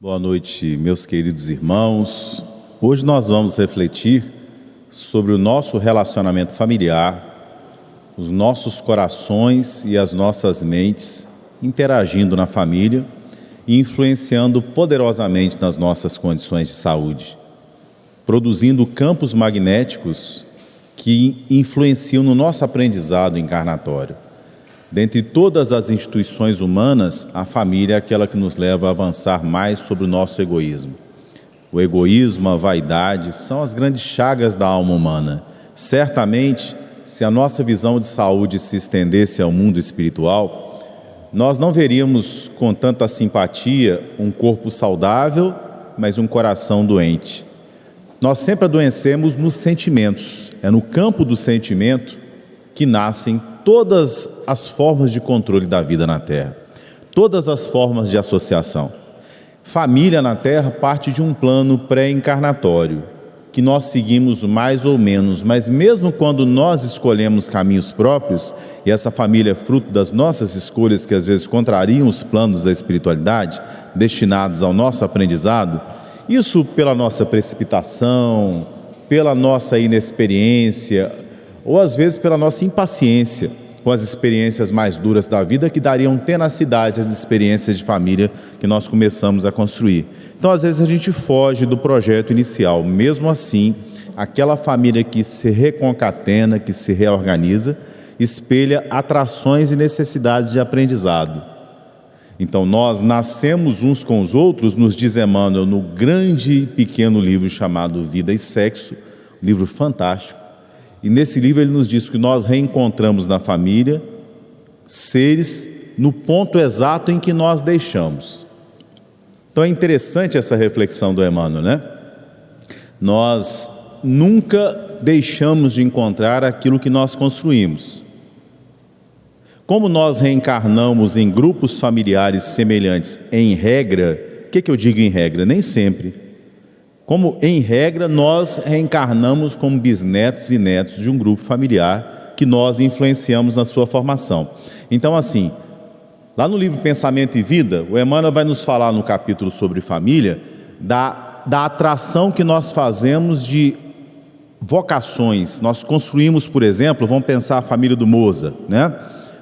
Boa noite, meus queridos irmãos. Hoje nós vamos refletir sobre o nosso relacionamento familiar, os nossos corações e as nossas mentes interagindo na família e influenciando poderosamente nas nossas condições de saúde, produzindo campos magnéticos que influenciam no nosso aprendizado encarnatório. Dentre todas as instituições humanas, a família é aquela que nos leva a avançar mais sobre o nosso egoísmo. O egoísmo, a vaidade, são as grandes chagas da alma humana. Certamente, se a nossa visão de saúde se estendesse ao mundo espiritual, nós não veríamos com tanta simpatia um corpo saudável, mas um coração doente. Nós sempre adoecemos nos sentimentos. É no campo do sentimento que nascem todas as formas de controle da vida na Terra, todas as formas de associação. Família na Terra parte de um plano pré-encarnatório, que nós seguimos mais ou menos, mas mesmo quando nós escolhemos caminhos próprios, e essa família é fruto das nossas escolhas que às vezes contrariam os planos da espiritualidade, destinados ao nosso aprendizado, isso pela nossa precipitação, pela nossa inexperiência, ou às vezes pela nossa impaciência com as experiências mais duras da vida que dariam tenacidade às experiências de família que nós começamos a construir. Então às vezes a gente foge do projeto inicial. Mesmo assim, aquela família que se reconcatena, que se reorganiza, espelha atrações e necessidades de aprendizado. Então nós nascemos uns com os outros, nos diz Emmanuel no grande e pequeno livro chamado Vida e Sexo, um livro fantástico. E nesse livro ele nos diz que nós reencontramos na família seres no ponto exato em que nós deixamos. Então é interessante essa reflexão do Emmanuel, né? Nós nunca deixamos de encontrar aquilo que nós construímos. Como nós reencarnamos em grupos familiares semelhantes em regra, o que eu digo em regra? Nem sempre. Como, em regra, nós reencarnamos como bisnetos e netos de um grupo familiar que nós influenciamos na sua formação. Então, assim, lá no livro Pensamento e Vida, o Emmanuel vai nos falar no capítulo sobre família da atração que nós fazemos de vocações. Nós construímos, por exemplo, vamos pensar a família do Mozart, né?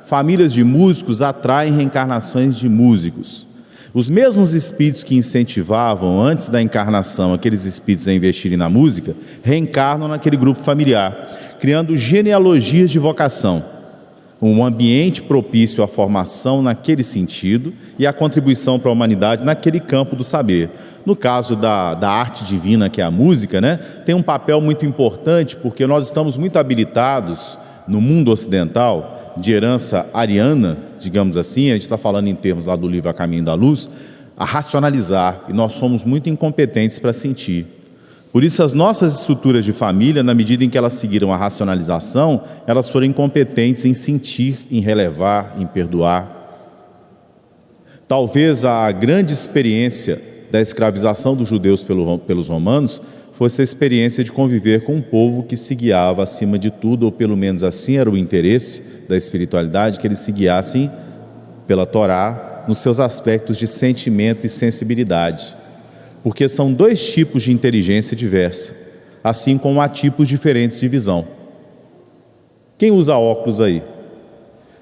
Famílias de músicos atraem reencarnações de músicos. Os mesmos espíritos que incentivavam antes da encarnação aqueles espíritos a investirem na música, reencarnam naquele grupo familiar, criando genealogias de vocação, um ambiente propício à formação naquele sentido e à contribuição para a humanidade naquele campo do saber. No caso da arte divina, que é a música, né, tem um papel muito importante, porque nós estamos muito habilitados no mundo ocidental, de herança ariana, digamos assim, a gente está falando em termos lá do livro A Caminho da Luz, a racionalizar, e nós somos muito incompetentes para sentir. Por isso as nossas estruturas de família, na medida em que elas seguiram a racionalização, elas foram incompetentes em sentir, em relevar, em perdoar. Talvez a grande experiência da escravização dos judeus pelos romanos fosse a experiência de conviver com um povo que se guiava acima de tudo, ou pelo menos assim era o interesse da espiritualidade, que eles se guiassem pela Torá nos seus aspectos de sentimento e sensibilidade. Porque são dois tipos de inteligência diversa, assim como há tipos diferentes de visão. Quem usa óculos aí?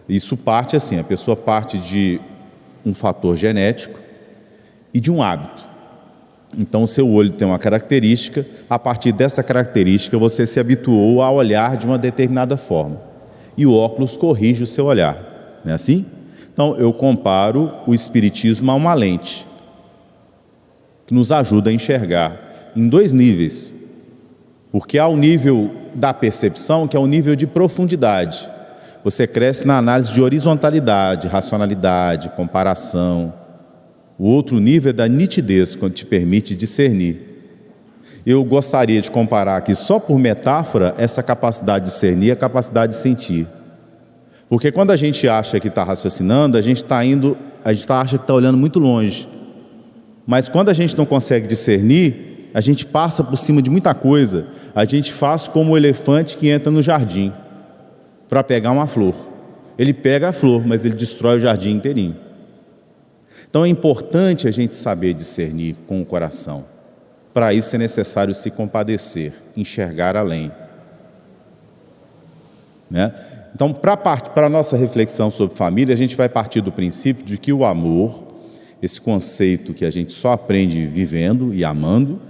Isso parte assim, a pessoa parte de um fator genético e de um hábito. Então o seu olho tem uma característica, a partir dessa característica você se habituou a olhar de uma determinada forma. E o óculos corrige o seu olhar, não é assim? Então eu comparo o espiritismo a uma lente, que nos ajuda a enxergar em dois níveis. Porque há o nível da percepção, que é o nível de profundidade. Você cresce na análise de horizontalidade, racionalidade, comparação. O outro nível é da nitidez, quando te permite discernir. Eu gostaria de comparar aqui, só por metáfora, essa capacidade de discernir e a capacidade de sentir. Porque quando a gente acha que está raciocinando, a gente acha que está olhando muito longe. Mas quando a gente não consegue discernir, a gente passa por cima de muita coisa. A gente faz como o elefante que entra no jardim para pegar uma flor. Ele pega a flor, mas ele destrói o jardim inteirinho. Então é importante a gente saber discernir com o coração. Para isso é necessário se compadecer, enxergar além. Né? Então, para a nossa reflexão sobre família, a gente vai partir do princípio de que o amor, esse conceito que a gente só aprende vivendo e amando,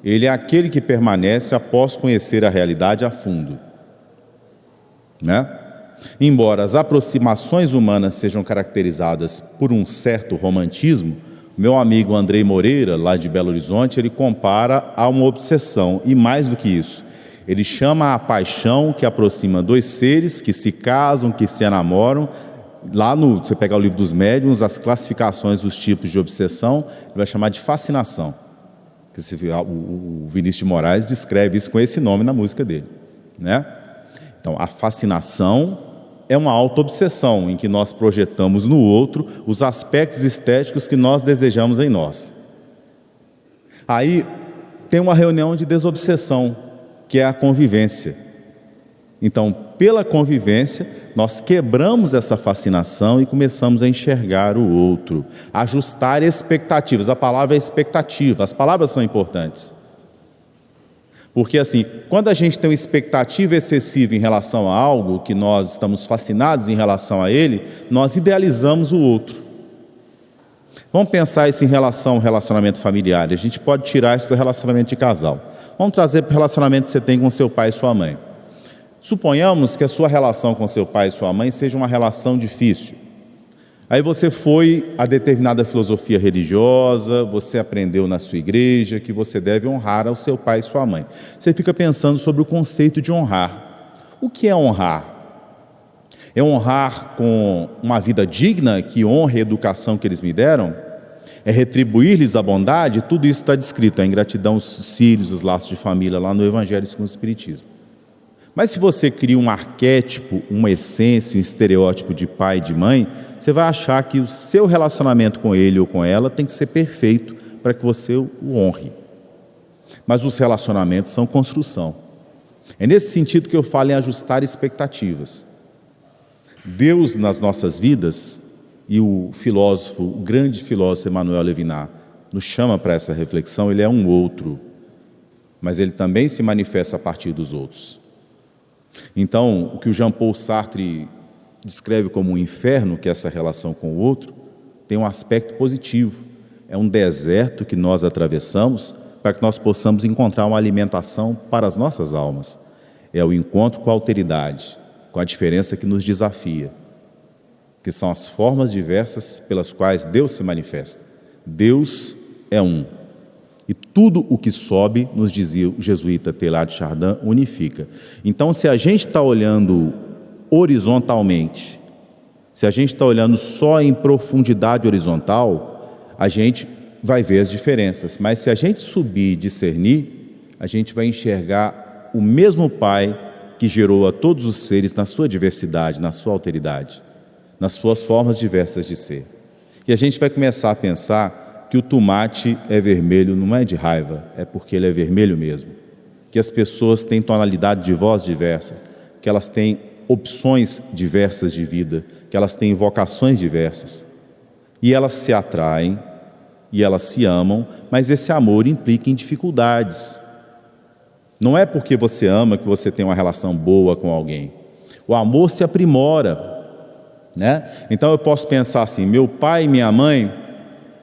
ele é aquele que permanece após conhecer a realidade a fundo. Né? Embora as aproximações humanas sejam caracterizadas por um certo romantismo, meu amigo Andrei Moreira, lá de Belo Horizonte, ele compara a uma obsessão, e mais do que isso, ele chama a paixão que aproxima dois seres que se casam, que se enamoram. Lá você pegar o livro dos médiuns, as classificações dos tipos de obsessão, ele vai chamar de fascinação. O Vinícius de Moraes descreve isso com esse nome na música dele. Né? Então, a fascinação é uma auto-obsessão, em que nós projetamos no outro os aspectos estéticos que nós desejamos em nós. Aí tem uma reunião de desobsessão, que é a convivência. Então, pela convivência, nós quebramos essa fascinação e começamos a enxergar o outro, ajustar expectativas. A palavra é expectativa, as palavras são importantes. Porque assim, quando a gente tem uma expectativa excessiva em relação a algo, que nós estamos fascinados em relação a ele, nós idealizamos o outro. Vamos pensar isso em relação ao relacionamento familiar. A gente pode tirar isso do relacionamento de casal. Vamos trazer para o relacionamento que você tem com seu pai e sua mãe. Suponhamos que a sua relação com seu pai e sua mãe seja uma relação difícil. Aí você foi a determinada filosofia religiosa, você aprendeu na sua igreja que você deve honrar ao seu pai e sua mãe. Você fica pensando sobre o conceito de honrar. O que é honrar? É honrar com uma vida digna, que honre a educação que eles me deram? É retribuir-lhes a bondade? Tudo isso está descrito, a ingratidão, os filhos, os laços de família, lá no Evangelho segundo o Espiritismo. Mas se você cria um arquétipo, uma essência, um estereótipo de pai e de mãe, você vai achar que o seu relacionamento com ele ou com ela tem que ser perfeito para que você o honre. Mas os relacionamentos são construção. É nesse sentido que eu falo em ajustar expectativas. Deus nas nossas vidas, e o grande filósofo Emmanuel Levinas nos chama para essa reflexão, ele é um outro, mas ele também se manifesta a partir dos outros. Então, o que o Jean-Paul Sartre descreve como um inferno, que é essa relação com o outro, tem um aspecto positivo. É um deserto que nós atravessamos para que nós possamos encontrar uma alimentação para as nossas almas. É o encontro com a alteridade, com a diferença que nos desafia, que são as formas diversas pelas quais Deus se manifesta. Deus é um. E tudo o que sobe, nos dizia o jesuíta Teilhard de Chardin, unifica. Então, se a gente está olhando horizontalmente, se a gente está olhando só em profundidade horizontal, a gente vai ver as diferenças. Mas se a gente subir e discernir, a gente vai enxergar o mesmo Pai que gerou a todos os seres na sua diversidade, na sua alteridade, nas suas formas diversas de ser. E a gente vai começar a pensar que o tomate é vermelho não é de raiva, é porque ele é vermelho mesmo. Que as pessoas têm tonalidade de voz diversas, que elas têm opções diversas de vida, que elas têm vocações diversas. E elas se atraem, e elas se amam, mas esse amor implica em dificuldades. Não é porque você ama que você tem uma relação boa com alguém. O amor se aprimora, né? Então eu posso pensar assim, meu pai e minha mãe,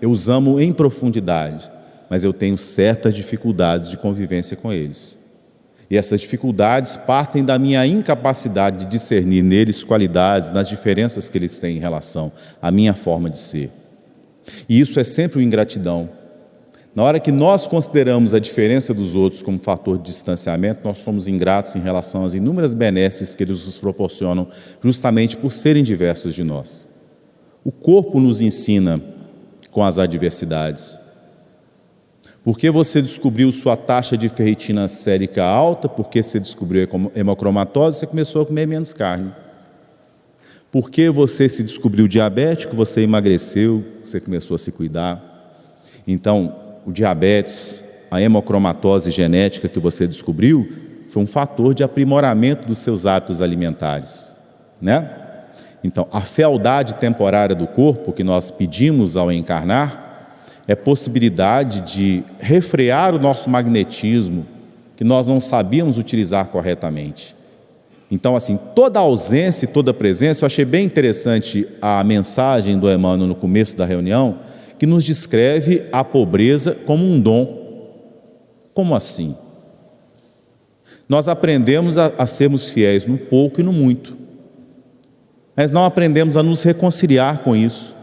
eu os amo em profundidade, mas eu tenho certas dificuldades de convivência com eles. E essas dificuldades partem da minha incapacidade de discernir neles qualidades, nas diferenças que eles têm em relação à minha forma de ser. E isso é sempre uma ingratidão. Na hora que nós consideramos a diferença dos outros como fator de distanciamento, nós somos ingratos em relação às inúmeras benesses que eles nos proporcionam, justamente por serem diversos de nós. O corpo nos ensina com as adversidades. Porque você descobriu sua taxa de ferritina sérica alta, porque você descobriu hemocromatose, você começou a comer menos carne. Porque você se descobriu diabético, você emagreceu, você começou a se cuidar. Então, o diabetes, a hemocromatose genética que você descobriu, foi um fator de aprimoramento dos seus hábitos alimentares, né? Então, a fealdade temporária do corpo que nós pedimos ao encarnar é possibilidade de refrear o nosso magnetismo que nós não sabíamos utilizar corretamente. Então, assim, toda ausência e toda presença, eu achei bem interessante a mensagem do Emmanuel no começo da reunião, que nos descreve a pobreza como um dom. Como assim? Nós aprendemos a sermos fiéis no pouco e no muito, mas não aprendemos a nos reconciliar com isso.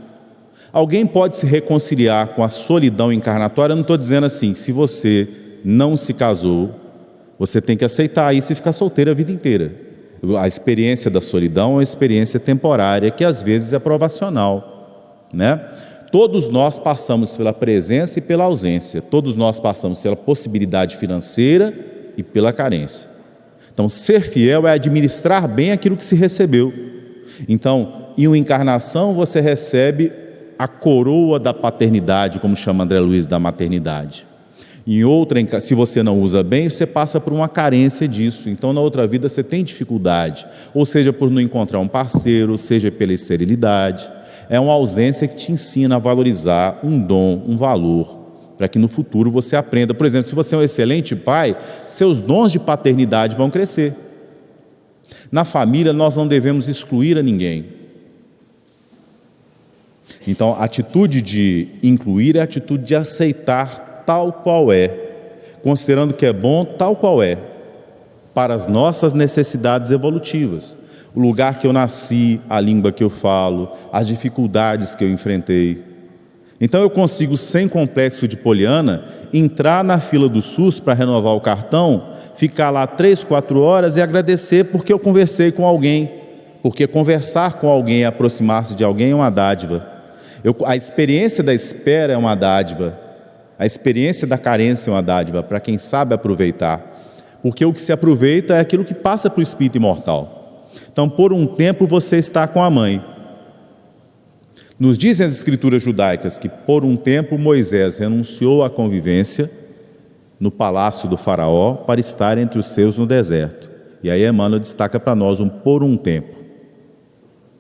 Alguém pode se reconciliar com a solidão encarnatória? Eu não estou dizendo assim, se você não se casou, você tem que aceitar isso e ficar solteiro a vida inteira. A experiência da solidão é uma experiência temporária, que às vezes é provacional, né? Todos nós passamos pela presença e pela ausência, todos nós passamos pela possibilidade financeira e pela carência. Então, ser fiel é administrar bem aquilo que se recebeu. Então, em uma encarnação você recebe a coroa da paternidade, como chama André Luiz, da maternidade. Em outra, se você não usa bem, você passa por uma carência disso. Então, na outra vida você tem dificuldade, ou seja, por não encontrar um parceiro, seja pela esterilidade. É uma ausência que te ensina a valorizar um dom, um valor, para que no futuro você aprenda. Por exemplo, se você é um excelente pai, seus dons de paternidade vão crescer. Na família, nós não devemos excluir a ninguém. Então, a atitude de incluir é a atitude de aceitar tal qual é, considerando que é bom tal qual é, para as nossas necessidades evolutivas. O lugar que eu nasci, a língua que eu falo, as dificuldades que eu enfrentei. Então eu consigo, sem complexo de poliana, entrar na fila do SUS para renovar o cartão, ficar lá 3, 4 horas e agradecer porque eu conversei com alguém, porque conversar com alguém, aproximar-se de alguém é uma dádiva. A experiência da espera é uma dádiva, a experiência da carência é uma dádiva, para quem sabe aproveitar, porque o que se aproveita é aquilo que passa para o espírito imortal. Então, por um tempo você está com a mãe. Nos dizem as escrituras judaicas que por um tempo Moisés renunciou à convivência no palácio do faraó para estar entre os seus no deserto. E aí Emmanuel destaca para nós um por um tempo,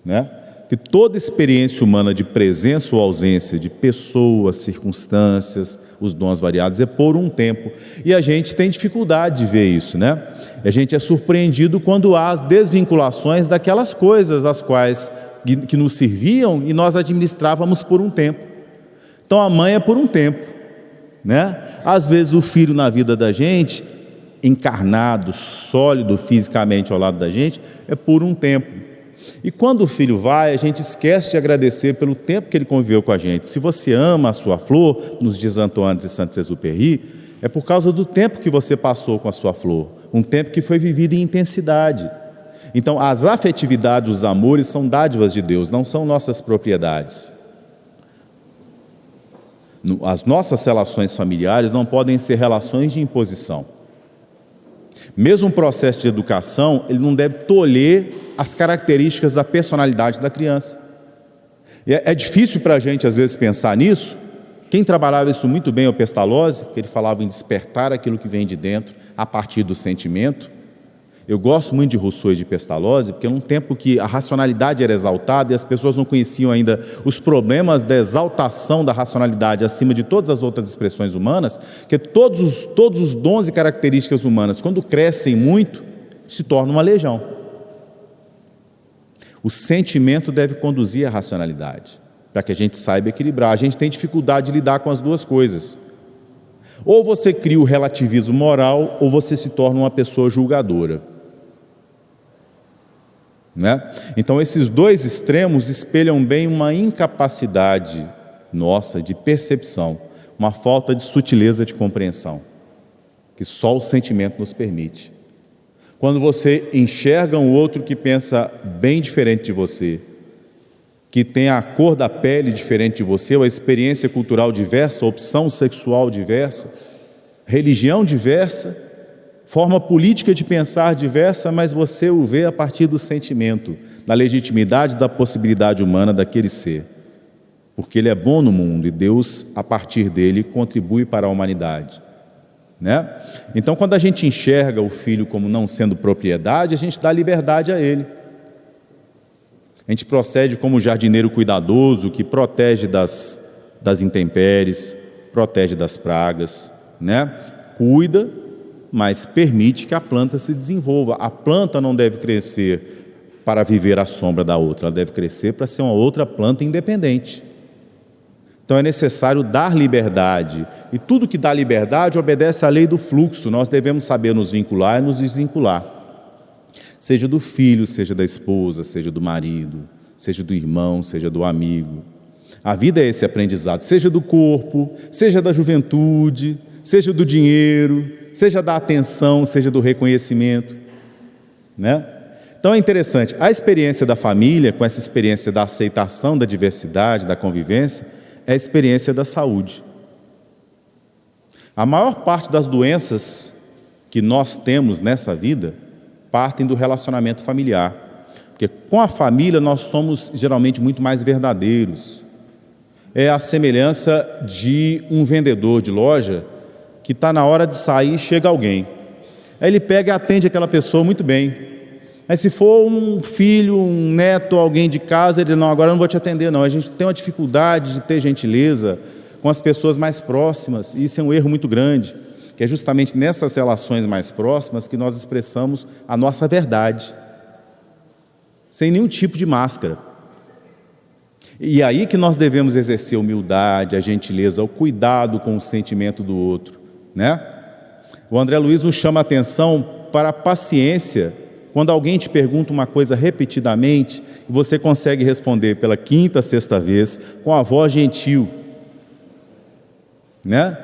né? Que toda experiência humana de presença ou ausência de pessoas, circunstâncias, os dons variados é por um tempo. E a gente tem dificuldade de ver isso, né? A gente é surpreendido quando há as desvinculações daquelas coisas as quais que nos serviam e nós administrávamos por um tempo. Então a mãe é por um tempo, né? Às vezes o filho na vida da gente, encarnado, sólido fisicamente ao lado da gente, é por um tempo. E quando o filho vai, a gente esquece de agradecer pelo tempo que ele conviveu com a gente. Se você ama a sua flor, nos diz Antoine de Saint-Exupéry, é por causa do tempo que você passou com a sua flor, um tempo que foi vivido em intensidade. Então, as afetividades, os amores são dádivas de Deus, não são nossas propriedades. As nossas relações familiares não podem ser relações de imposição. Mesmo um processo de educação, ele não deve tolher as características da personalidade da criança. É difícil para a gente, às vezes, pensar nisso. Quem trabalhava isso muito bem é o Pestalozzi, que ele falava em despertar aquilo que vem de dentro a partir do sentimento. Eu gosto muito de Rousseau e de Pestalozzi, porque num tempo que a racionalidade era exaltada e as pessoas não conheciam ainda os problemas da exaltação da racionalidade acima de todas as outras expressões humanas, que todos os dons e características humanas, quando crescem muito, se tornam uma legião. O sentimento deve conduzir a racionalidade, para que a gente saiba equilibrar. A gente tem dificuldade de lidar com as duas coisas. Ou você cria o relativismo moral, ou você se torna uma pessoa julgadora, né? Então esses dois extremos espelham bem uma incapacidade nossa de percepção, uma falta de sutileza de compreensão, que só o sentimento nos permite. Quando você enxerga um outro que pensa bem diferente de você, que tem a cor da pele diferente de você, ou a experiência cultural diversa, opção sexual diversa, religião diversa, forma política de pensar diversa, mas você o vê a partir do sentimento, da legitimidade da possibilidade humana daquele ser. Porque ele é bom no mundo e Deus, a partir dele, contribui para a humanidade, né? Então, quando a gente enxerga o filho como não sendo propriedade, a gente dá liberdade a ele. A gente procede como jardineiro cuidadoso que protege das intempéries, protege das pragas, né? Cuida, mas permite que a planta se desenvolva. A planta não deve crescer para viver à sombra da outra, ela deve crescer para ser uma outra planta independente. Então é necessário dar liberdade, e tudo que dá liberdade obedece à lei do fluxo. Nós devemos saber nos vincular e nos desvincular, seja do filho, seja da esposa, seja do marido, seja do irmão, seja do amigo. A vida é esse aprendizado, seja do corpo, seja da juventude, seja do dinheiro, seja da atenção, seja do reconhecimento, né? Então é interessante, a experiência da família, com essa experiência da aceitação da diversidade, da convivência, é a experiência da saúde. A maior parte das doenças que nós temos nessa vida partem do relacionamento familiar, porque com a família nós somos geralmente muito mais verdadeiros. É a semelhança de um vendedor de loja que está na hora de sair e chega alguém. Aí ele pega e atende aquela pessoa muito bem. Aí se for um filho, um neto, alguém de casa, ele não, agora eu não vou te atender não. A gente tem uma dificuldade de ter gentileza com as pessoas mais próximas, e isso é um erro muito grande, que é justamente nessas relações mais próximas que nós expressamos a nossa verdade, sem nenhum tipo de máscara. E aí que nós devemos exercer a humildade, a gentileza, o cuidado com o sentimento do outro, né? O André Luiz nos chama a atenção para a paciência. Quando alguém te pergunta uma coisa repetidamente, e você consegue responder pela quinta, sexta vez, com a voz gentil, né?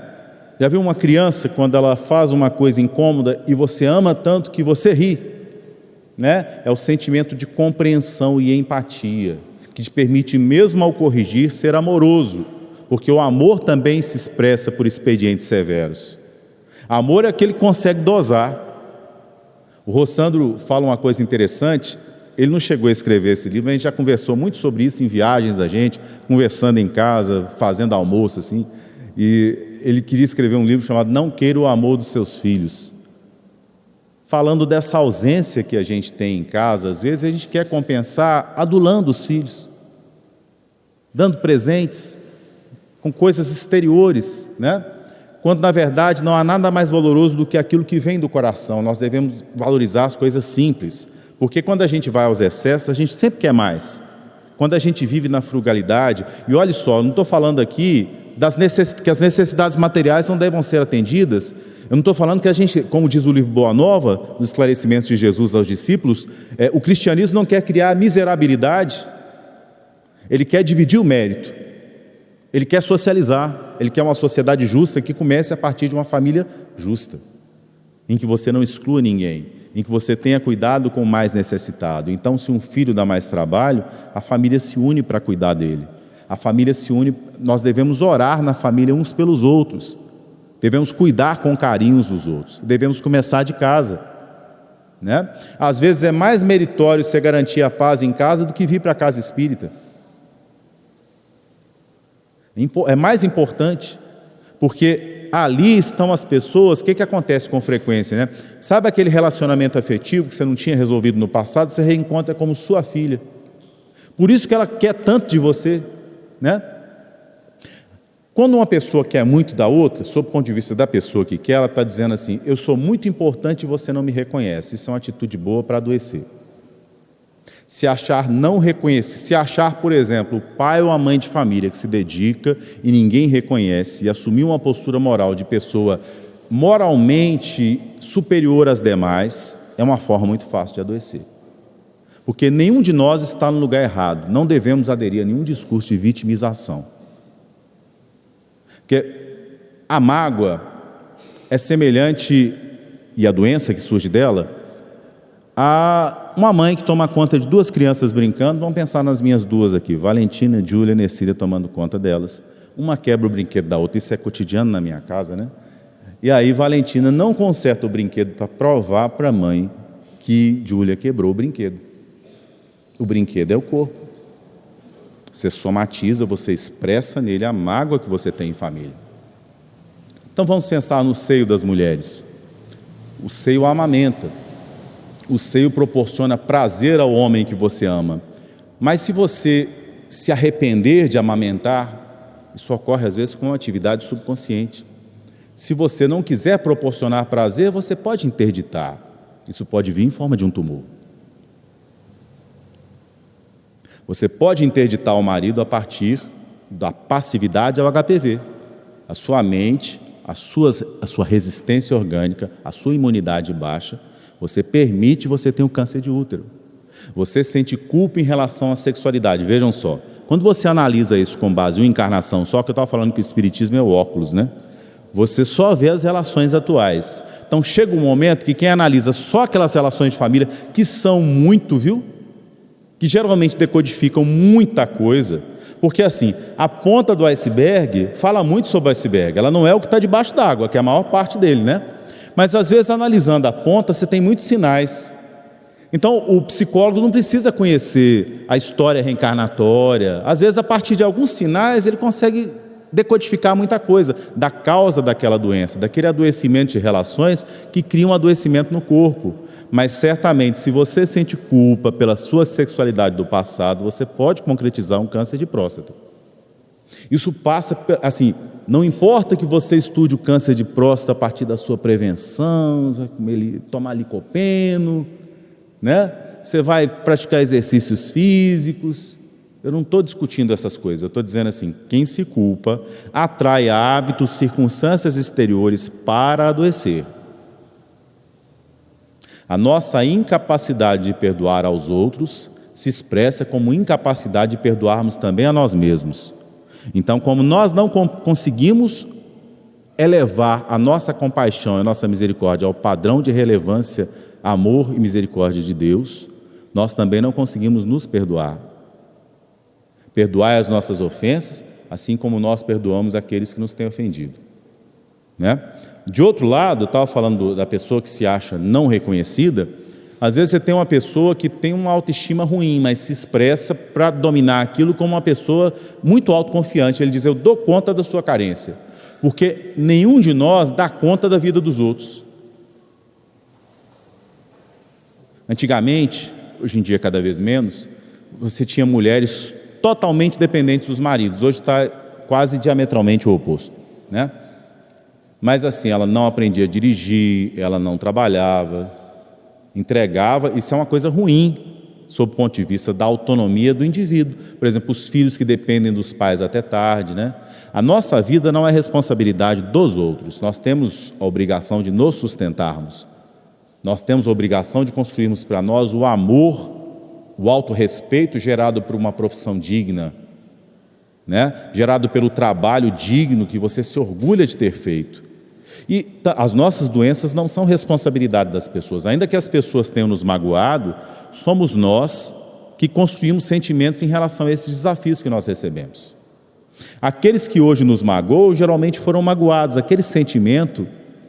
Já viu uma criança, quando ela faz uma coisa incômoda, e você ama tanto que você ri, né? É o sentimento de compreensão e empatia, que te permite, mesmo ao corrigir, ser amoroso, porque o amor também se expressa por expedientes severos. Amor é aquele que consegue dosar. O Rossandro fala uma coisa interessante, ele não chegou a escrever esse livro, mas a gente já conversou muito sobre isso em viagens da gente, conversando em casa, fazendo almoço assim, e ele queria escrever um livro chamado Não Queira o Amor dos Seus Filhos, falando dessa ausência que a gente tem em casa. Às vezes a gente quer compensar adulando os filhos, dando presentes, com coisas exteriores, né? Quando na verdade não há nada mais valoroso do que aquilo que vem do coração. Nós devemos valorizar as coisas simples, porque quando a gente vai aos excessos, a gente sempre quer mais. Quando a gente vive na frugalidade, e olha só, eu não estou falando aqui que as necessidades materiais não devem ser atendidas. Eu não estou falando que a gente, como diz o livro Boa Nova, nos esclarecimentos de Jesus aos discípulos, o cristianismo não quer criar miserabilidade, ele quer dividir o mérito, ele quer socializar, ele quer uma sociedade justa que comece a partir de uma família justa, em que você não exclua ninguém, em que você tenha cuidado com o mais necessitado. Então, se um filho dá mais trabalho, a família se une para cuidar dele. A família se une, nós devemos orar na família uns pelos outros, devemos cuidar com carinho uns dos outros, devemos começar de casa, né? Às vezes é mais meritório você garantir a paz em casa do que vir para a casa espírita. É mais importante, porque ali estão as pessoas. O que acontece com frequência, né? Sabe aquele relacionamento afetivo que você não tinha resolvido no passado, você reencontra como sua filha. Por isso que ela quer tanto de você, né? Quando uma pessoa quer muito da outra, sob o ponto de vista da pessoa que quer, ela está dizendo assim: eu sou muito importante e você não me reconhece. Isso é uma atitude boa para adoecer. Se achar não reconhecer, se achar, por exemplo, o pai ou a mãe de família que se dedica e ninguém reconhece, e assumir uma postura moral de pessoa moralmente superior às demais, é uma forma muito fácil de adoecer. Porque nenhum de nós está no lugar errado, não devemos aderir a nenhum discurso de vitimização. Porque a mágoa é semelhante, e a doença que surge dela, a uma mãe que toma conta de duas crianças brincando. Vamos pensar nas minhas duas aqui, Valentina, Júlia e Necília, tomando conta delas. Uma quebra o brinquedo da outra, isso é cotidiano na minha casa, né? E aí Valentina não conserta o brinquedo para provar para a mãe que Júlia quebrou o brinquedo. O brinquedo é o corpo. Você somatiza, você expressa nele a mágoa que você tem em família. Então vamos pensar no seio das mulheres. O seio amamenta. O seio proporciona prazer ao homem que você ama. Mas se você se arrepender de amamentar, isso ocorre às vezes com uma atividade subconsciente. Se você não quiser proporcionar prazer, você pode interditar. Isso pode vir em forma de um tumor. Você pode interditar o marido a partir da passividade ao HPV. A sua mente, a sua resistência orgânica, a sua imunidade baixa, você permite você ter um câncer de útero. Você sente culpa em relação à sexualidade. Vejam só, quando você analisa isso com base em uma encarnação, só que eu estava falando que o espiritismo é o óculos, né? Você só vê as relações atuais. Então chega um momento que quem analisa só aquelas relações de família, que são muito, viu? Que geralmente decodificam muita coisa, porque assim, a ponta do iceberg fala muito sobre o iceberg, ela não é o que está debaixo d'água, que é a maior parte dele, né? Mas às vezes analisando a ponta, você tem muitos sinais. Então o psicólogo não precisa conhecer a história reencarnatória, às vezes a partir de alguns sinais ele consegue decodificar muita coisa da causa daquela doença, daquele adoecimento de relações que cria um adoecimento no corpo. Mas certamente, se você sente culpa pela sua sexualidade do passado, você pode concretizar um câncer de próstata. Isso passa, assim, não importa que você estude o câncer de próstata a partir da sua prevenção, vai tomar licopeno, né? Você vai praticar exercícios físicos. Eu não estou discutindo essas coisas, eu estou dizendo assim, quem se culpa atrai hábitos, circunstâncias exteriores para adoecer. A nossa incapacidade de perdoar aos outros se expressa como incapacidade de perdoarmos também a nós mesmos. Então, como nós não conseguimos elevar a nossa compaixão e a nossa misericórdia ao padrão de relevância, amor e misericórdia de Deus, nós também não conseguimos nos perdoar. Perdoai as nossas ofensas, assim como nós perdoamos aqueles que nos têm ofendido, né? De outro lado, eu estava falando da pessoa que se acha não reconhecida. Às vezes você tem uma pessoa que tem uma autoestima ruim, mas se expressa para dominar aquilo como uma pessoa muito autoconfiante. Ele diz, eu dou conta da sua carência, porque nenhum de nós dá conta da vida dos outros. Antigamente, hoje em dia cada vez menos, você tinha mulheres totalmente dependentes dos maridos. Hoje está quase diametralmente o oposto, né? Mas assim, ela não aprendia a dirigir, ela não trabalhava, entregava. Isso é uma coisa ruim, sob o ponto de vista da autonomia do indivíduo. Por exemplo, os filhos que dependem dos pais até tarde, né? A nossa vida não é responsabilidade dos outros. Nós temos a obrigação de nos sustentarmos. Nós temos a obrigação de construirmos para nós o amor, o autorrespeito gerado por uma profissão digna, né? Gerado pelo trabalho digno que você se orgulha de ter feito. E as nossas doenças não são responsabilidade das pessoas. Ainda que as pessoas tenham nos magoado, somos nós que construímos sentimentos em relação a esses desafios que nós recebemos. Aqueles que hoje nos magoam, geralmente foram magoados. Aquele sentimento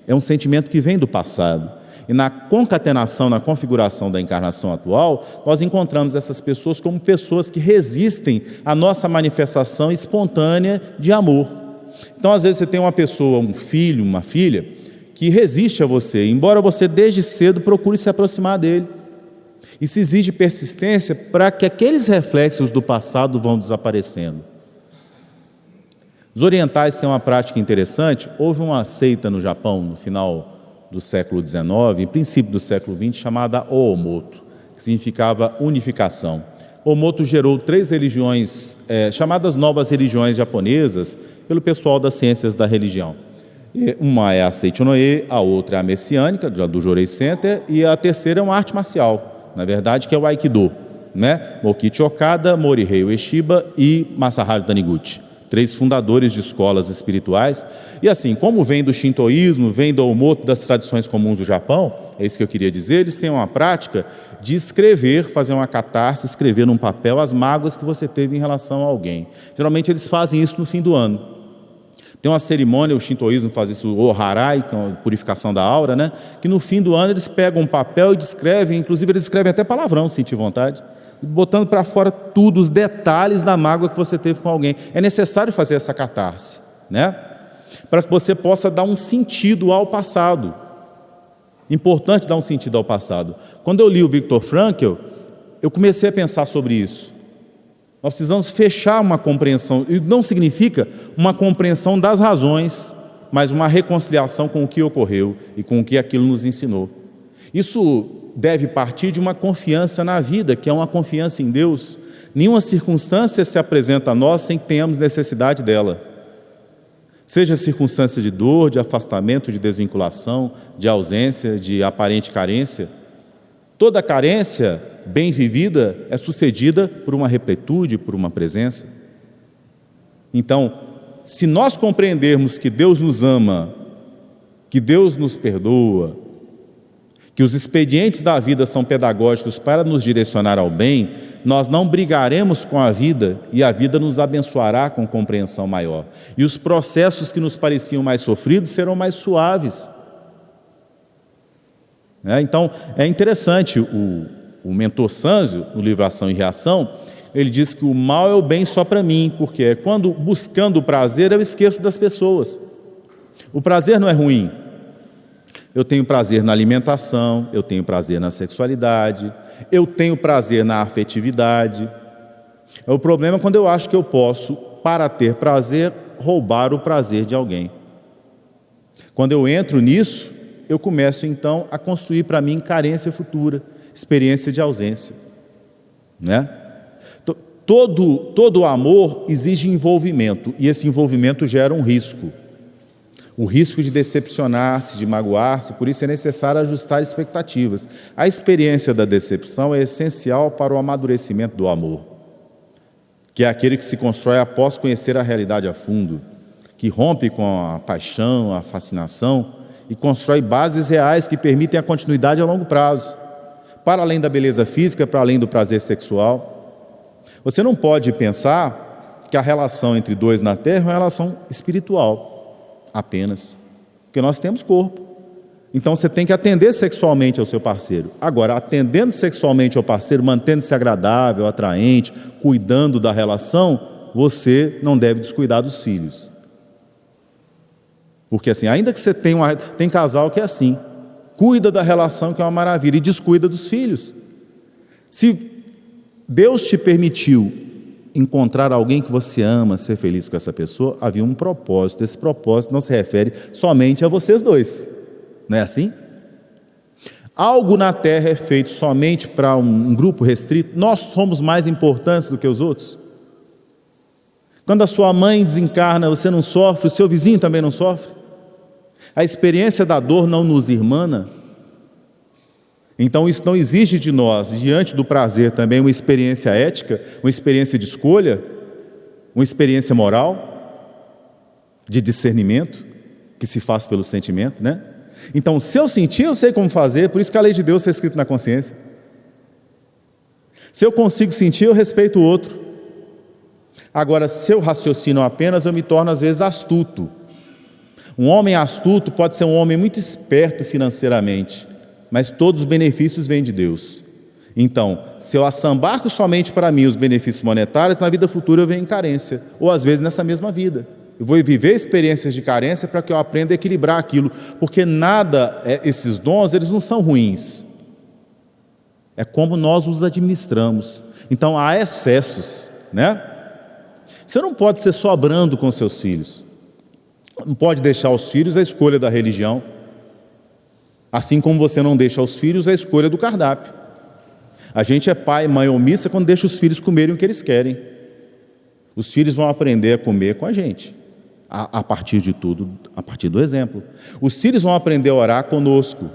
é um sentimento que vem do passado. E na concatenação, na configuração da encarnação atual, nós encontramos essas pessoas como pessoas que resistem à nossa manifestação espontânea de amor. Então, às vezes, você tem uma pessoa, um filho, uma filha, que resiste a você, embora você desde cedo procure se aproximar dele. Isso exige persistência para que aqueles reflexos do passado vão desaparecendo. Os orientais têm uma prática interessante. Houve uma seita no Japão, no final do século XIX, e princípio do século XX, chamada Oomoto, que significava unificação. Oomoto gerou 3 religiões, chamadas novas religiões japonesas, pelo pessoal das ciências da religião. Uma é a Seichonoe, a outra é a messiânica, do Jorei Center, e a terceira é uma arte marcial, na verdade, que é o Aikido, né? Mokichi Okada, Morihei Ueshiba e Masaharu Taniguchi. 3 fundadores de escolas espirituais. E assim, como vem do shintoísmo, vem do Oomoto, das tradições comuns do Japão, é isso que eu queria dizer, eles têm uma prática de escrever, fazer uma catarse, escrever num papel as mágoas que você teve em relação a alguém. Geralmente eles fazem isso no fim do ano. Tem uma cerimônia, o shintoísmo faz isso, o Harai, que é a purificação da aura, né? Que no fim do ano eles pegam um papel e descrevem, inclusive eles escrevem até palavrão, se sentir vontade, botando para fora tudo, os detalhes da mágoa que você teve com alguém. É necessário fazer essa catarse, né? Para que você possa dar um sentido ao passado. Importante dar um sentido ao passado. Quando eu li o Viktor Frankl, eu comecei a pensar sobre isso. Nós precisamos fechar uma compreensão, e não significa uma compreensão das razões, mas uma reconciliação com o que ocorreu e com o que aquilo nos ensinou. Isso deve partir de uma confiança na vida, que é uma confiança em Deus. Nenhuma circunstância se apresenta a nós sem que tenhamos necessidade dela. Seja circunstância de dor, de afastamento, de desvinculação, de ausência, de aparente carência. Toda carência bem vivida é sucedida por uma repletude, por uma presença. Então, se nós compreendermos que Deus nos ama, que Deus nos perdoa, que os expedientes da vida são pedagógicos para nos direcionar ao bem, nós não brigaremos com a vida e a vida nos abençoará com compreensão maior. E os processos que nos pareciam mais sofridos serão mais suaves. Então, é interessante, o mentor Sanzio, no livro Ação e Reação, ele diz que o mal é o bem só para mim, porque é quando buscando o prazer eu esqueço das pessoas. O prazer não é ruim. Eu tenho prazer na alimentação, eu tenho prazer na sexualidade, eu tenho prazer na afetividade. O problema é quando eu acho que eu posso, para ter prazer, roubar o prazer de alguém. Quando eu entro nisso, eu começo então a construir para mim carência futura, experiência de ausência, né? Todo amor exige envolvimento, e esse envolvimento gera um risco. O risco de decepcionar-se, de magoar-se, por isso é necessário ajustar expectativas. A experiência da decepção é essencial para o amadurecimento do amor, que é aquele que se constrói após conhecer a realidade a fundo, que rompe com a paixão, a fascinação e constrói bases reais que permitem a continuidade a longo prazo, para além da beleza física, para além do prazer sexual. Você não pode pensar que a relação entre dois na Terra é uma relação espiritual apenas, porque nós temos corpo. Então você tem que atender sexualmente ao seu parceiro. Agora, atendendo sexualmente ao parceiro, mantendo-se agradável, atraente, cuidando da relação, você não deve descuidar dos filhos. Porque assim, ainda que você tem casal que é assim, cuida da relação, que é uma maravilha, e descuida dos filhos. Se Deus te permitiu encontrar alguém que você ama, ser feliz com essa pessoa, havia um propósito. Esse propósito não se refere somente a vocês dois, não é assim? Algo na terra é feito somente para um grupo restrito. Nós somos mais importantes do que os outros. Quando a sua mãe desencarna, você não sofre, o seu vizinho também não sofre. A experiência da dor não nos irmana. Então isso não exige de nós, diante do prazer também, uma experiência ética, uma experiência de escolha, uma experiência moral, de discernimento, que se faz pelo sentimento, né? Então, se eu sentir, eu sei como fazer, por isso que a lei de Deus está escrita na consciência. Se eu consigo sentir, eu respeito o outro. Agora, se eu raciocino apenas, eu me torno às vezes astuto. Um homem astuto pode ser um homem muito esperto financeiramente, mas todos os benefícios vêm de Deus. Então, se eu assambarco somente para mim os benefícios monetários, na vida futura eu venho em carência, ou às vezes nessa mesma vida. Eu vou viver experiências de carência para que eu aprenda a equilibrar aquilo, porque esses dons, eles não são ruins. É como nós os administramos. Então, há excessos, né? Você não pode ser só brando com seus filhos. Não pode deixar aos filhos a escolha da religião. Assim como você não deixa aos filhos a escolha do cardápio. A gente é pai, mãe omissa quando deixa os filhos comerem o que eles querem. Os filhos vão aprender a comer com a gente, a partir de tudo, a partir do exemplo. Os filhos vão aprender a orar conosco.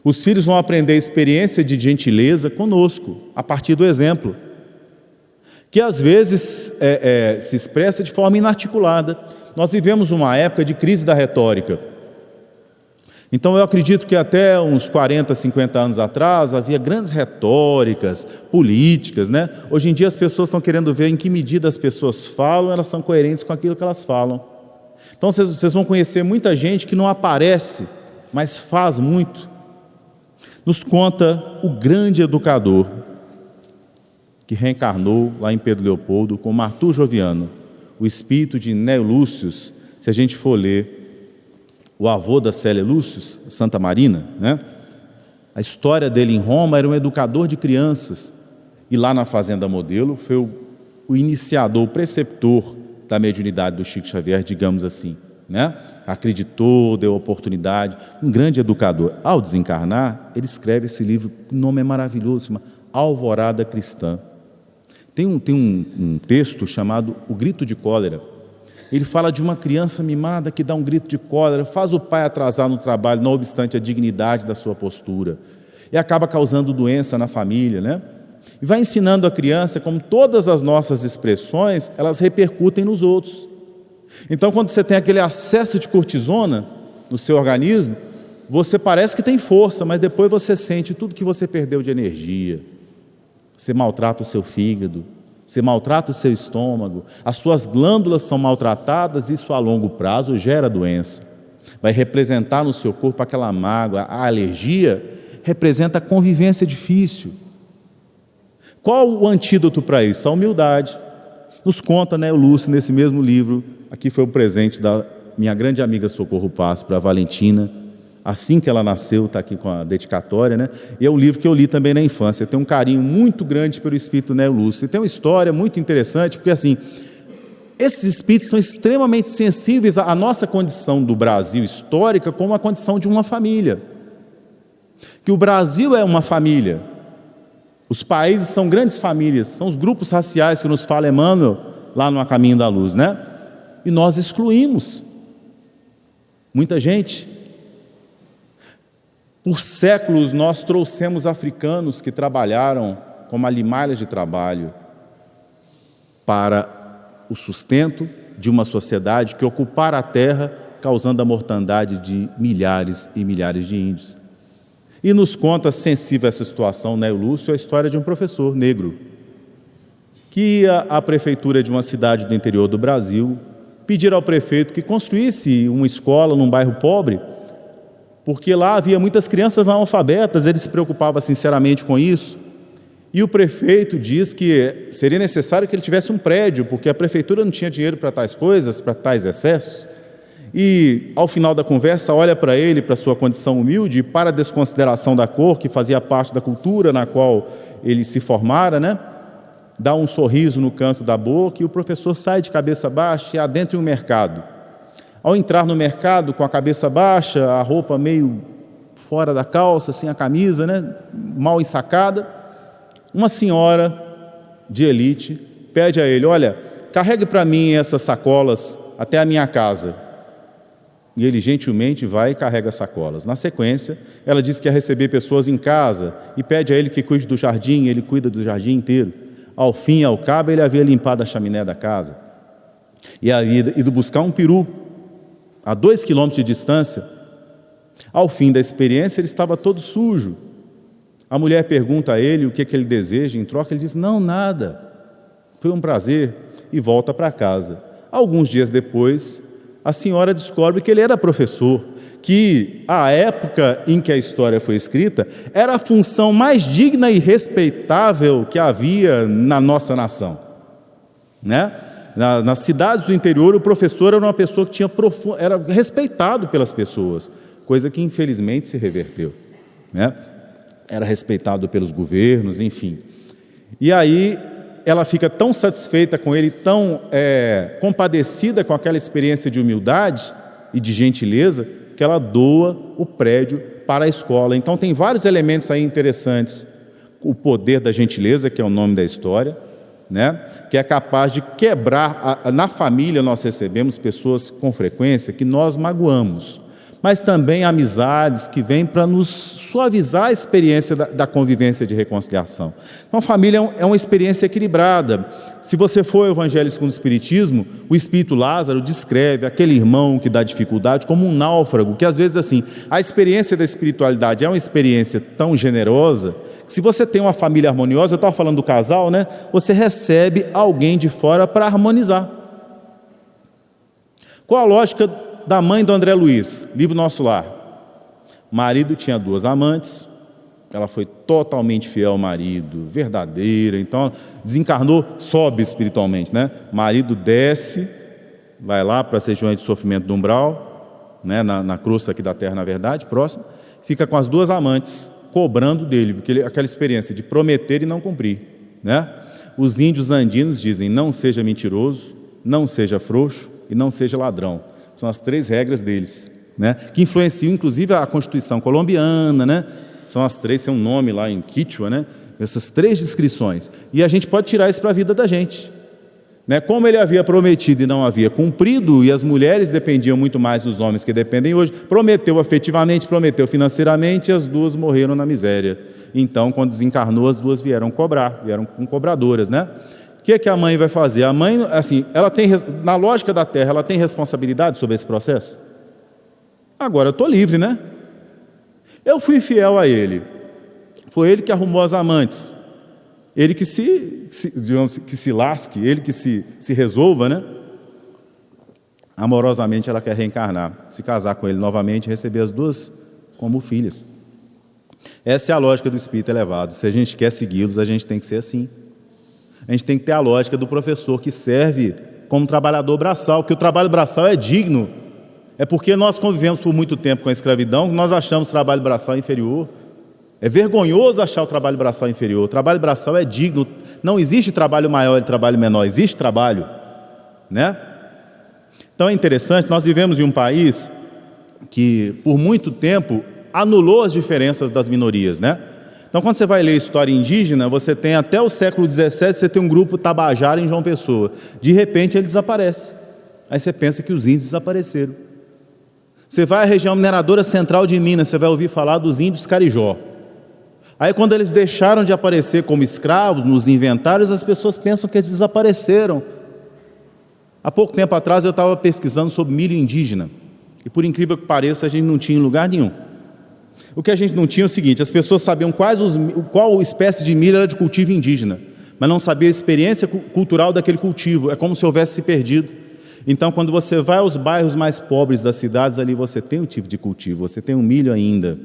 Os filhos vão aprender a experiência de gentileza conosco, a partir do exemplo, que às vezes se expressa de forma inarticulada. Nós vivemos uma época de crise da retórica. Então eu acredito que até uns 40, 50 anos atrás havia grandes retóricas, políticas, né? Hoje em dia as pessoas estão querendo ver em que medida as pessoas falam, elas são coerentes com aquilo que elas falam. Então vocês vão conhecer muita gente que não aparece, mas faz muito. Nos conta o grande educador que reencarnou lá em Pedro Leopoldo como Arthur Joviano, o espírito de Neo Lúcius. Se a gente for ler o avô da Célia Lúcius, Santa Marina, né? A história dele em Roma, era um educador de crianças, e lá na Fazenda Modelo foi o iniciador, o preceptor da mediunidade do Chico Xavier, digamos assim, né? Acreditou, deu oportunidade, um grande educador. Ao desencarnar, ele escreve esse livro, o nome é maravilhoso, chama Alvorada Cristã. Tem um texto chamado O Grito de Cólera. Ele fala de uma criança mimada que dá um grito de cólera, faz o pai atrasar no trabalho, não obstante a dignidade da sua postura, e acaba causando doença na família, né? E vai ensinando a criança como todas as nossas expressões, elas repercutem nos outros. Então, quando você tem aquele acesso de cortisona no seu organismo, você parece que tem força, mas depois você sente tudo que você perdeu de energia. Você maltrata o seu fígado, você maltrata o seu estômago, as suas glândulas são maltratadas, isso a longo prazo gera doença. Vai representar no seu corpo aquela mágoa, a alergia representa a convivência difícil. Qual o antídoto para isso? A humildade. Nos conta, né, o Lúcio, nesse mesmo livro, aqui foi o presente da minha grande amiga Socorro Paz para a Valentina, assim que ela nasceu, está aqui com a dedicatória, né? E é um livro que eu li também na infância. Tem um carinho muito grande pelo espírito Neo Lúcio. E tem uma história muito interessante, porque assim, esses espíritos são extremamente sensíveis à nossa condição do Brasil histórica como a condição de uma família. Que o Brasil é uma família. Os países são grandes famílias, são os grupos raciais que nos fala Emmanuel lá no A Caminho da Luz, né? E nós excluímos muita gente. Por séculos nós trouxemos africanos que trabalharam como alimalhas de trabalho para o sustento de uma sociedade que ocupara a terra, causando a mortandade de milhares e milhares de índios. E nos conta, sensível a essa situação, né, Lúcio, a história de um professor negro que ia à prefeitura de uma cidade do interior do Brasil pedir ao prefeito que construísse uma escola num bairro pobre, porque lá havia muitas crianças analfabetas, ele se preocupava sinceramente com isso. E o prefeito diz que seria necessário que ele tivesse um prédio, porque a prefeitura não tinha dinheiro para tais coisas, para tais excessos. E, ao final da conversa, olha para ele, para sua condição humilde, e para a desconsideração da cor, que fazia parte da cultura na qual ele se formara, né? Dá um sorriso no canto da boca, e o professor sai de cabeça baixa e adentra em um mercado. Ao entrar no mercado, com a cabeça baixa, a roupa meio fora da calça, assim, a camisa, né? Mal ensacada, uma senhora de elite pede a ele: olha, carregue para mim essas sacolas até a minha casa. E ele gentilmente vai e carrega as sacolas. Na sequência, ela diz que ia receber pessoas em casa e pede a ele que cuide do jardim, ele cuida do jardim inteiro. Ao fim e ao cabo, ele havia limpado a chaminé da casa e havia ido buscar um peru a 2 quilômetros de distância. Ao fim da experiência, ele estava todo sujo. A mulher pergunta a ele o que ele deseja, em troca ele diz: não, nada, foi um prazer, e volta para casa. Alguns dias depois, a senhora descobre que ele era professor, que a época em que a história foi escrita era a função mais digna e respeitável que havia na nossa nação, né? Nas cidades do interior, o professor era uma pessoa que era respeitado pelas pessoas, coisa que infelizmente se reverteu, né? Era respeitado pelos governos, enfim. E aí ela fica tão satisfeita com ele, tão compadecida com aquela experiência de humildade e de gentileza, que ela doa o prédio para a escola. Então tem vários elementos aí interessantes. O poder da gentileza, que é o nome da história, né? Que é capaz de quebrar. Na família nós recebemos pessoas com frequência que nós magoamos, mas também amizades que vêm para nos suavizar a experiência da convivência de reconciliação. Então a família é uma experiência equilibrada. Se você for ao Evangelho segundo o Espiritismo, o Espírito Lázaro descreve aquele irmão que dá dificuldade como um náufrago, que às vezes assim, a experiência da espiritualidade é uma experiência tão generosa, que se você tem uma família harmoniosa, eu estava falando do casal, né? Você recebe alguém de fora para harmonizar. Qual a lógica da mãe do André Luiz, livro Nosso Lar? O marido tinha 2 amantes, ela foi totalmente fiel ao marido, verdadeira, então desencarnou, sobe espiritualmente, né? O marido desce, vai lá para as regiões de sofrimento do umbral, né? na crosta aqui da terra, na verdade, próximo, fica com as 2 amantes, cobrando dele, porque aquela experiência de prometer e não cumprir. né? Os índios andinos dizem: não seja mentiroso, não seja frouxo e não seja ladrão. São as 3 regras deles, né? Que influenciam inclusive a Constituição colombiana, né? São as 3, tem um nome lá em Quichua, né? Essas 3 descrições. E a gente pode tirar isso para a vida da gente, né? Como ele havia prometido e não havia cumprido, e as mulheres dependiam muito mais dos homens que dependem hoje, prometeu afetivamente, prometeu financeiramente, e as 2 morreram na miséria. Então, quando desencarnou, as 2 vieram cobrar, vieram com cobradoras, né? O que é que a mãe vai fazer? A mãe, assim, ela tem, na lógica da Terra, ela tem responsabilidade sobre esse processo? Agora eu estou livre, né? Eu fui fiel a ele. Foi ele que arrumou as amantes. Ele que digamos, que se lasque, ele que se resolva, né? Amorosamente ela quer reencarnar, se casar com ele novamente e receber as 2 como filhas. Essa é a lógica do espírito elevado. Se a gente quer segui-los, a gente tem que ser assim. A gente tem que ter a lógica do professor que serve como trabalhador braçal, que o trabalho braçal é digno. É porque nós convivemos por muito tempo com a escravidão que nós achamos o trabalho braçal inferior. É vergonhoso achar o trabalho braçal inferior. O trabalho braçal é digno. Não existe trabalho maior e trabalho menor, existe trabalho, né? Então é interessante, nós vivemos em um país que por muito tempo anulou as diferenças das minorias, né? Então quando você vai ler história indígena, você tem até o século XVII, você tem um grupo tabajara em João Pessoa. De repente ele desaparece. Aí você pensa que os índios desapareceram. Você vai à região mineradora central de Minas, você vai ouvir falar dos índios Carijó. Aí quando eles deixaram de aparecer como escravos nos inventários, as pessoas pensam que eles desapareceram. Há pouco tempo atrás eu estava pesquisando sobre milho indígena. E por incrível que pareça, a gente não tinha em lugar nenhum. O que a gente não tinha é o seguinte: as pessoas sabiam qual espécie de milho era de cultivo indígena, mas não sabiam a experiência cultural daquele cultivo. É como se houvesse se perdido. Então quando você vai aos bairros mais pobres das cidades, ali você tem um tipo de cultivo, você tem um milho ainda.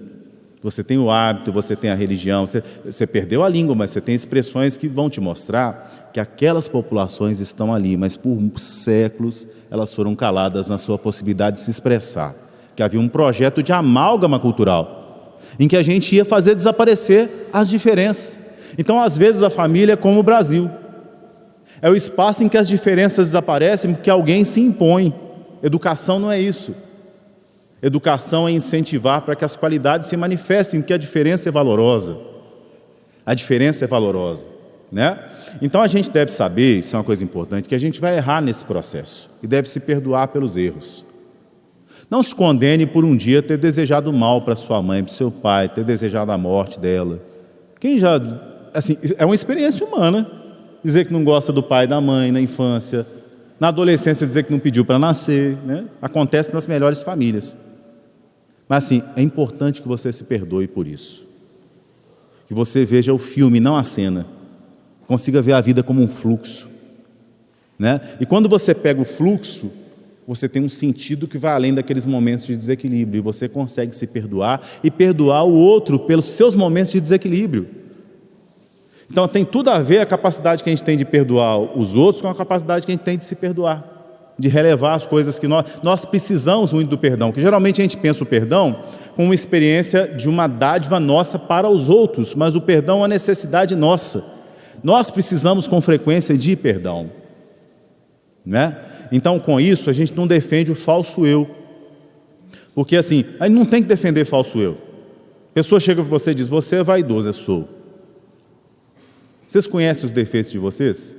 Você tem o hábito, você tem a religião, você perdeu a língua, mas você tem expressões que vão te mostrar que aquelas populações estão ali, mas por séculos elas foram caladas na sua possibilidade de se expressar. Que havia um projeto de amálgama cultural, em que a gente ia fazer desaparecer as diferenças. Então, às vezes, a família é como o Brasil. É o espaço em que as diferenças desaparecem porque alguém se impõe. Educação não é isso. Educação é incentivar para que as qualidades se manifestem, porque a diferença é valorosa. A diferença é valorosa, né? Então a gente deve saber, isso é uma coisa importante, que a gente vai errar nesse processo e deve se perdoar pelos erros. Não se condene por um dia ter desejado mal para sua mãe, para o seu pai, ter desejado a morte dela. Quem já, assim, é uma experiência humana, dizer que não gosta do pai e da mãe na infância, na adolescência dizer que não pediu para nascer, né? Acontece nas melhores famílias. Mas assim, é importante que você se perdoe por isso. Que você veja o filme, não a cena. Consiga ver a vida como um fluxo, né? E quando você pega o fluxo, você tem um sentido que vai além daqueles momentos de desequilíbrio. E você consegue se perdoar e perdoar o outro pelos seus momentos de desequilíbrio. Então tem tudo a ver a capacidade que a gente tem de perdoar os outros com a capacidade que a gente tem de se perdoar. De relevar as coisas que nós precisamos muito do perdão, que geralmente a gente pensa o perdão como uma experiência de uma dádiva nossa para os outros, mas o perdão é uma necessidade nossa. Nós precisamos com frequência de perdão, né? Então com isso a gente não defende o falso eu, porque assim, a gente não tem que defender falso eu. A pessoa chega para você e diz: você é vaidoso. Eu sou. Vocês conhecem os defeitos de vocês?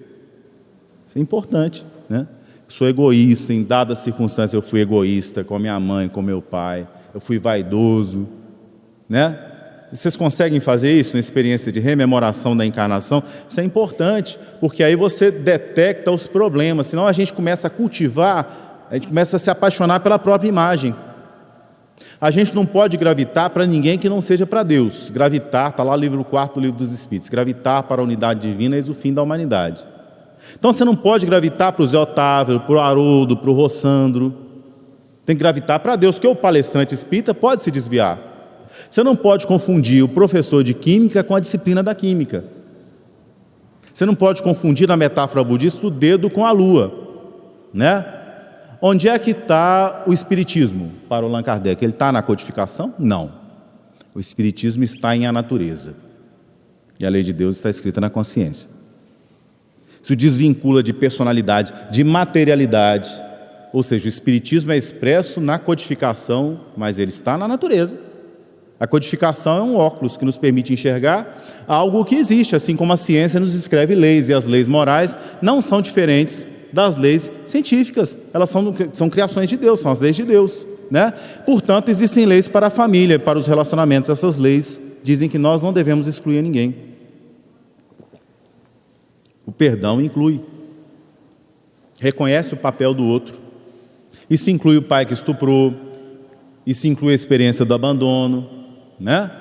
Isso é importante, né? Sou egoísta, em dadas circunstâncias eu fui egoísta com a minha mãe, com meu pai, eu fui vaidoso, né? Vocês conseguem fazer isso na experiência de rememoração da encarnação? Isso é importante, porque aí você detecta os problemas, senão a gente começa a cultivar, a gente começa a se apaixonar pela própria imagem. A gente não pode gravitar para ninguém que não seja para Deus. Gravitar, está lá no livro 4 do Livro dos Espíritos, gravitar para a unidade divina eis o fim da humanidade. Então você não pode gravitar para o Zé Otávio, para o Haroldo, para o Rossandro. Tem que gravitar para Deus, porque o palestrante espírita pode se desviar. Você não pode confundir o professor de química com a disciplina da química. Você não pode confundir, na metáfora budista, o dedo com a lua, né? Onde é que está o espiritismo para o Allan Kardec? Ele está na codificação? Não. O espiritismo está em a natureza. E a lei de Deus está escrita na consciência. Isso desvincula de personalidade, de materialidade. Ou seja, o Espiritismo é expresso na codificação, mas ele está na natureza. A codificação é um óculos que nos permite enxergar algo que existe, assim como a ciência nos escreve leis, e as leis morais não são diferentes das leis científicas. Elas são criações de Deus, são as leis de Deus, né? Portanto, existem leis para a família, para os relacionamentos. Essas leis dizem que nós não devemos excluir ninguém. O perdão inclui, reconhece o papel do outro. Isso inclui o pai que estuprou, isso inclui a experiência do abandono, né?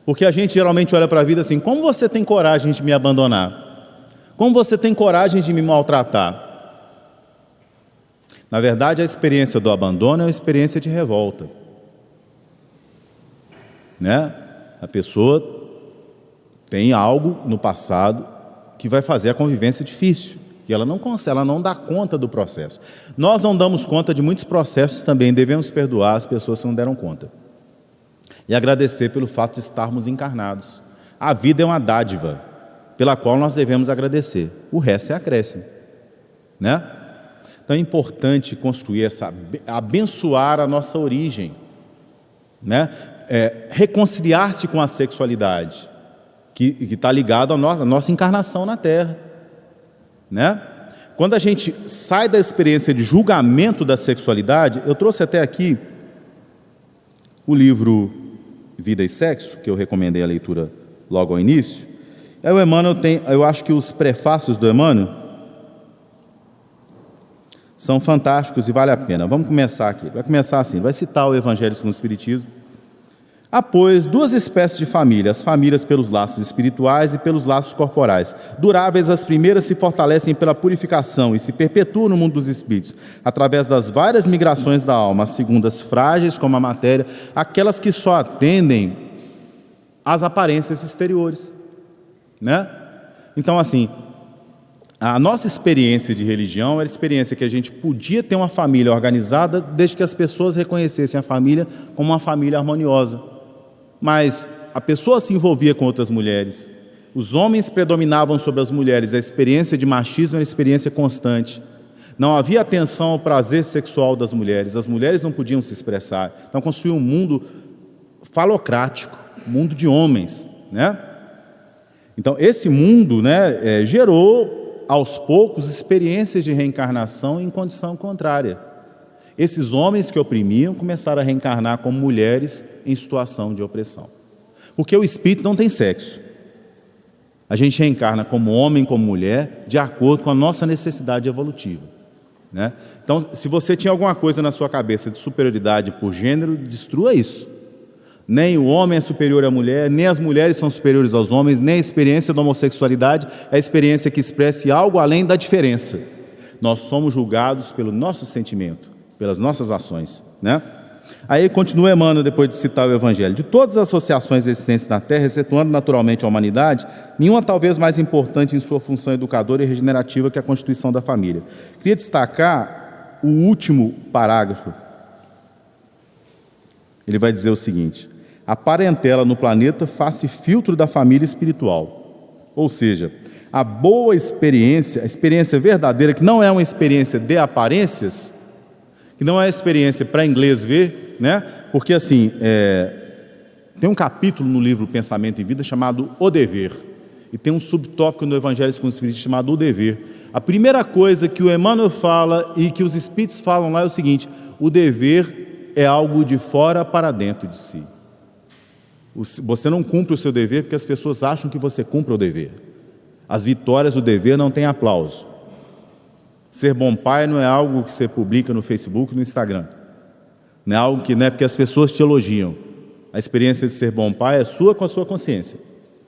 Porque a gente geralmente olha para a vida assim: como você tem coragem de me abandonar? Como você tem coragem de me maltratar? Na verdade, a experiência do abandono é uma experiência de revolta, né? A pessoa tem algo no passado que vai fazer a convivência difícil, e ela não dá conta do processo. Nós não damos conta de muitos processos também, devemos perdoar as pessoas que não deram conta. E agradecer pelo fato de estarmos encarnados. A vida é uma dádiva, pela qual nós devemos agradecer. O resto é acréscimo, né? Então é importante construir abençoar a nossa origem, né? Reconciliar-se com a sexualidade, que está ligado à nossa encarnação na Terra, né? Quando a gente sai da experiência de julgamento da sexualidade, eu trouxe até aqui o livro Vida e Sexo, que eu recomendei a leitura logo ao início. Aí o Emmanuel eu acho que os prefácios do Emmanuel são fantásticos e vale a pena. Vamos começar aqui. Vai começar assim, vai citar o Evangelho segundo o Espiritismo. Há, pois, duas espécies de família: as famílias pelos laços espirituais e pelos laços corporais. Duráveis, as primeiras se fortalecem pela purificação e se perpetuam no mundo dos espíritos, através das várias migrações da alma. As segundas, frágeis como a matéria, aquelas que só atendem às aparências exteriores, né? Então, assim, a nossa experiência de religião era a experiência que a gente podia ter uma família organizada, desde que as pessoas reconhecessem a família como uma família harmoniosa. Mas a pessoa se envolvia com outras mulheres, os homens predominavam sobre as mulheres, a experiência de machismo era uma experiência constante. Não havia atenção ao prazer sexual das mulheres, as mulheres não podiam se expressar. Então construiu um mundo falocrático, um mundo de homens, né? Então esse mundo, né, gerou aos poucos experiências de reencarnação em condição contrária. Esses homens que oprimiam começaram a reencarnar como mulheres em situação de opressão. Porque o espírito não tem sexo. A gente reencarna como homem, como mulher, de acordo com a nossa necessidade evolutiva, né? Então, se você tinha alguma coisa na sua cabeça de superioridade por gênero, destrua isso. Nem o homem é superior à mulher, nem as mulheres são superiores aos homens, nem a experiência da homossexualidade é a experiência que expresse algo além da diferença. Nós somos julgados pelo nosso sentimento, pelas nossas ações, né? Aí continua Emmanuel, depois de citar o Evangelho: de todas as associações existentes na Terra, excetuando naturalmente a humanidade, nenhuma talvez mais importante em sua função educadora e regenerativa que a constituição da família. Queria destacar o último parágrafo. Ele vai dizer o seguinte: a parentela no planeta faz-se filtro da família espiritual. Ou seja, a boa experiência, a experiência verdadeira, que não é uma experiência de aparências, que não é experiência para inglês ver, né? Porque assim, tem um capítulo no livro Pensamento e Vida chamado O Dever, e tem um subtópico no Evangelho segundo o Espiritismo chamado O Dever. A primeira coisa que o Emmanuel fala e que os Espíritos falam lá é o seguinte: o dever é algo de fora para dentro de si. Você não cumpre o seu dever porque as pessoas acham que você cumpre o dever. As vitórias do dever não têm aplauso. Ser bom pai não é algo que você publica no Facebook, no Instagram. Não é algo que, não é porque as pessoas te elogiam. A experiência de ser bom pai é sua com a sua consciência.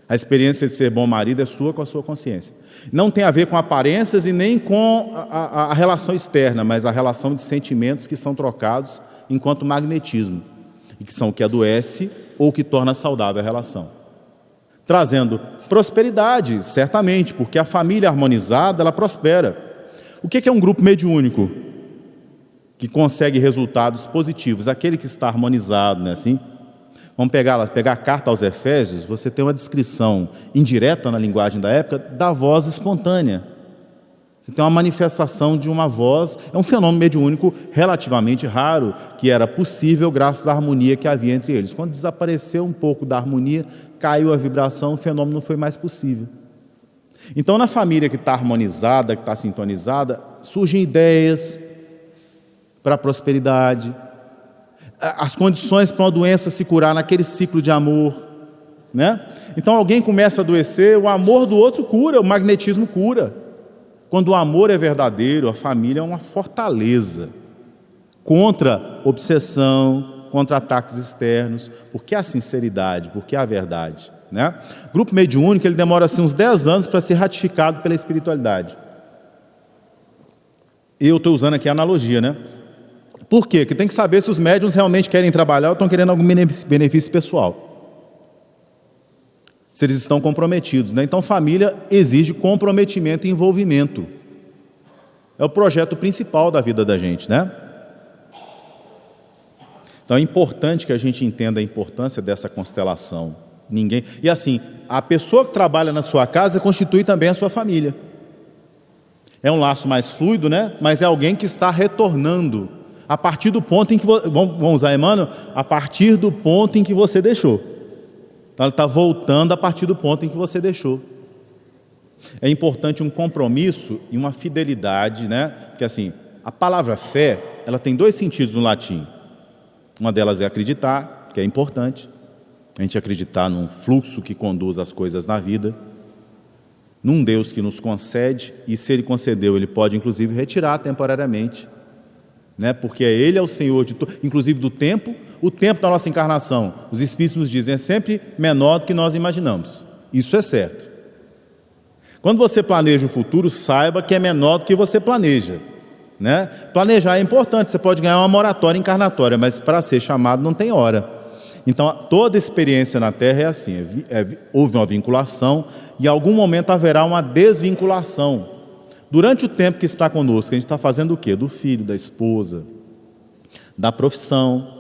A experiência de ser bom marido é sua com a sua consciência. Não tem a ver com aparências e nem com a relação externa, mas a relação de sentimentos que são trocados enquanto magnetismo, e que são o que adoece ou que torna saudável a relação. Trazendo prosperidade, certamente, porque a família harmonizada, ela prospera. O que é um grupo mediúnico que consegue resultados positivos? Aquele que está harmonizado, não é assim? Vamos pegar a carta aos Efésios, você tem uma descrição indireta na linguagem da época da voz espontânea. Você tem uma manifestação de uma voz, é um fenômeno mediúnico relativamente raro, que era possível graças à harmonia que havia entre eles. Quando desapareceu um pouco da harmonia, caiu a vibração, o fenômeno não foi mais possível. Então, na família que está harmonizada, que está sintonizada, surgem ideias para a prosperidade, as condições para uma doença se curar naquele ciclo de amor, né? Então alguém começa a adoecer, o amor do outro cura, o magnetismo cura. Quando o amor é verdadeiro, a família é uma fortaleza contra obsessão, contra ataques externos, porque a sinceridade, porque a verdade, né? O grupo mediúnico, ele demora assim uns 10 anos para ser ratificado pela espiritualidade. Eu estou usando aqui a analogia, né? Por quê? Porque tem que saber se os médiuns realmente querem trabalhar ou estão querendo algum benefício pessoal. Se eles estão comprometidos, né? Então família exige comprometimento e envolvimento. É o projeto principal da vida da gente, né? Então é importante que a gente entenda a importância dessa constelação. E assim, a pessoa que trabalha na sua casa constitui também a sua família. É um laço mais fluido, né? Mas é alguém que está retornando a partir do ponto em que, vamos usar Emmanuel, a partir do ponto em que você deixou. Então ela está voltando a partir do ponto em que você deixou. É importante um compromisso e uma fidelidade, né? Porque assim, a palavra fé, ela tem 2 sentidos no latim. Uma delas é acreditar, que é importante. A gente acreditar num fluxo que conduz as coisas na vida, num Deus que nos concede, e se Ele concedeu, Ele pode inclusive retirar temporariamente, né? Porque Ele é o Senhor de inclusive do tempo. O tempo da nossa encarnação, os Espíritos nos dizem, é sempre menor do que nós imaginamos. Isso é certo. Quando você planeja o futuro, saiba que é menor do que você planeja, né? Planejar é importante, você pode ganhar uma moratória encarnatória, mas para ser chamado não tem hora. Então toda experiência na Terra é assim, houve uma vinculação e em algum momento haverá uma desvinculação. Durante o tempo que está conosco, a gente está fazendo o quê? Do filho, da esposa, da profissão,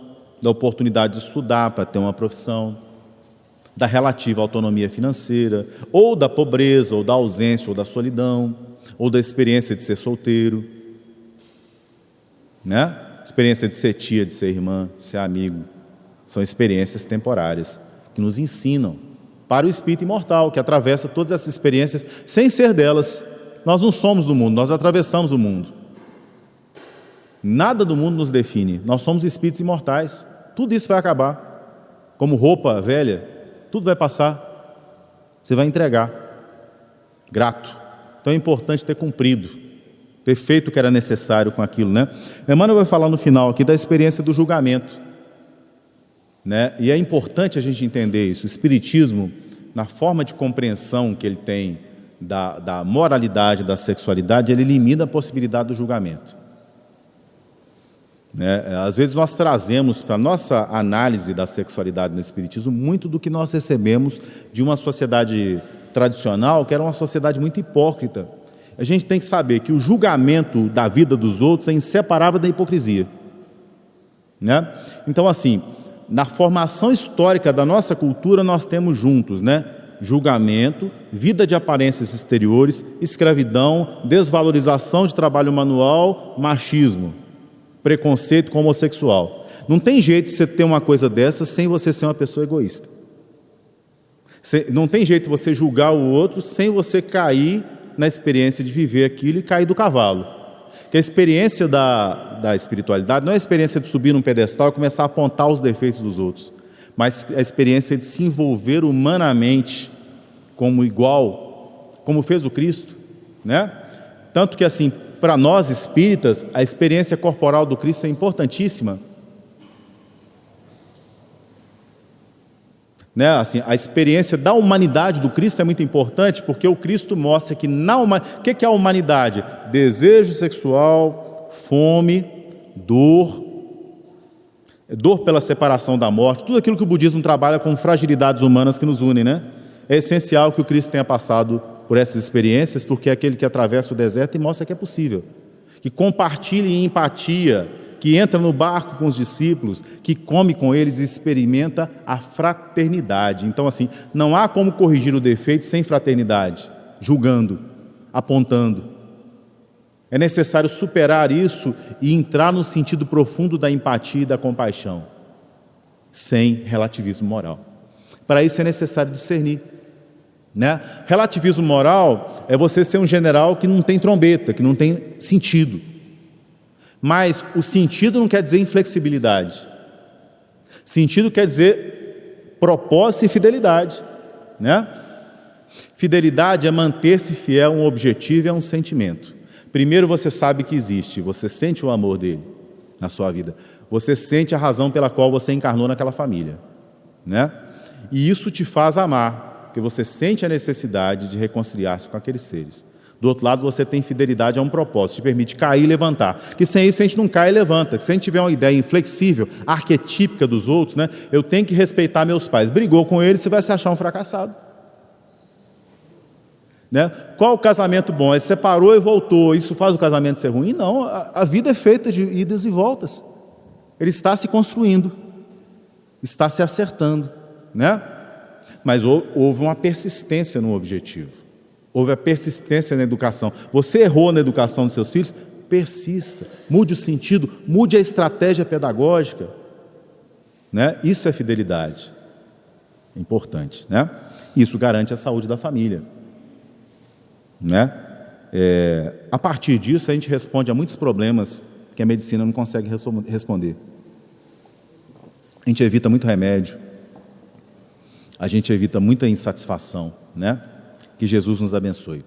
da oportunidade de estudar para ter uma profissão, da relativa autonomia financeira, ou da pobreza, ou da ausência, ou da solidão, ou da experiência de ser solteiro, né? Experiência de ser tia, de ser irmã, de ser amigo. São experiências temporárias que nos ensinam para o espírito imortal, que atravessa todas essas experiências sem ser delas. Nós não somos do mundo, nós atravessamos o mundo. Nada do mundo nos define, nós somos espíritos imortais. Tudo isso vai acabar, como roupa velha, tudo vai passar, você vai entregar, grato. Então é importante ter cumprido, ter feito o que era necessário com aquilo, né? Emmanuel vai falar no final aqui da experiência do julgamento, né? E é importante a gente entender isso. O Espiritismo, na forma de compreensão que ele tem da moralidade, da sexualidade, ele elimina a possibilidade do julgamento. Às vezes nós trazemos para a nossa análise da sexualidade no Espiritismo muito do que nós recebemos de uma sociedade tradicional, que era uma sociedade muito hipócrita. A gente tem que saber que o julgamento da vida dos outros é inseparável da hipocrisia, né? Então assim, na formação histórica da nossa cultura nós temos juntos, né? Julgamento, vida de aparências exteriores, escravidão, desvalorização de trabalho manual, machismo, preconceito com homossexual. Não tem jeito de você ter uma coisa dessa sem você ser uma pessoa egoísta. Não tem jeito de você julgar o outro sem você cair na experiência de viver aquilo e cair do cavalo. Que a experiência da espiritualidade não é a experiência de subir num pedestal e começar a apontar os defeitos dos outros, mas a experiência de se envolver humanamente como igual, como fez o Cristo, né? Tanto que assim, para nós espíritas, a experiência corporal do Cristo é importantíssima, né? Assim, a experiência da humanidade do Cristo é muito importante, porque o Cristo mostra que o que é a humanidade? Desejo sexual, fome, dor pela separação da morte, tudo aquilo que o budismo trabalha com fragilidades humanas que nos unem, né? É essencial que o Cristo tenha passado por essas experiências, porque é aquele que atravessa o deserto e mostra que é possível, que compartilhe em empatia, que entra no barco com os discípulos, que come com eles e experimenta a fraternidade. Então, assim, não há como corrigir o defeito sem fraternidade, julgando, apontando. É necessário superar isso e entrar no sentido profundo da empatia e da compaixão, sem relativismo moral. Para isso é necessário discernir, né? Relativismo moral é você ser um general que não tem trombeta, que não tem sentido. Mas o sentido não quer dizer inflexibilidade. Sentido quer dizer propósito e fidelidade, né? Fidelidade é manter-se fiel a um objetivo e a um sentimento. Primeiro você sabe que existe, você sente o amor dele na sua vida. Você sente a razão pela qual você encarnou naquela família, né? E isso te faz amar, porque você sente a necessidade de reconciliar-se com aqueles seres. Do outro lado, você tem fidelidade a um propósito, te permite cair e levantar. Que sem isso a gente não cai e levanta. Se a gente tiver uma ideia inflexível, arquetípica dos outros, né? Eu tenho que respeitar meus pais. Brigou com eles, você vai se achar um fracassado. Né? Qual o casamento bom? É separou e voltou. Isso faz o casamento ser ruim? Não, a vida é feita de idas e voltas. Ele está se construindo, está se acertando, né? Mas houve uma persistência no objetivo, houve a persistência na educação. Você errou na educação dos seus filhos? Persista, mude o sentido, mude a estratégia pedagógica, né? Isso é fidelidade, importante, né? Isso garante a saúde da família, né? A partir disso a gente responde a muitos problemas que a medicina não consegue responder. A gente evita muito remédio, a gente evita muita insatisfação, né? Que Jesus nos abençoe.